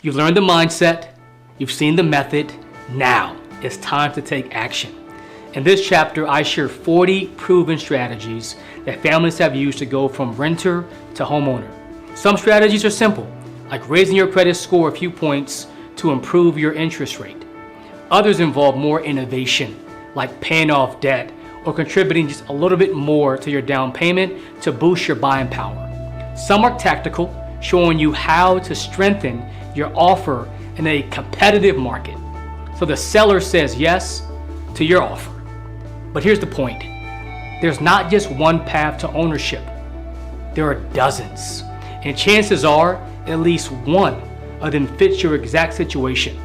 You've learned the mindset, you've seen the method. Now it's time to take action. In this chapter, I share 40 proven strategies that families have used to go from renter to homeowner. Some strategies are simple, like raising your credit score a few points to improve your interest rate. Others involve more innovation, like paying off debt or contributing just a little bit more to your down payment to boost your buying power. Some are tactical, showing you how to strengthen your offer in a competitive market, so the seller says yes to your offer. But here's the point. There's not just one path to ownership. There are dozens, and chances are at least one of them fits your exact situation.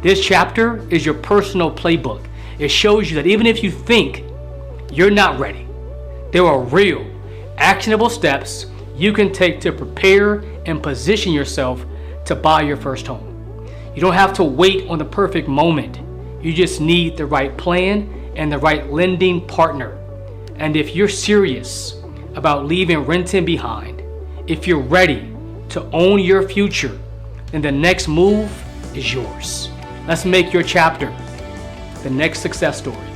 This chapter is your personal playbook. It shows you that even if you think you're not ready, there are real, actionable steps you can take to prepare and position yourself to buy your first home. You don't have to wait on the perfect moment. You just need the right plan and the right lending partner. And if you're serious about leaving renting behind, if you're ready to own your future, then the next move is yours. Let's make your chapter the next success story.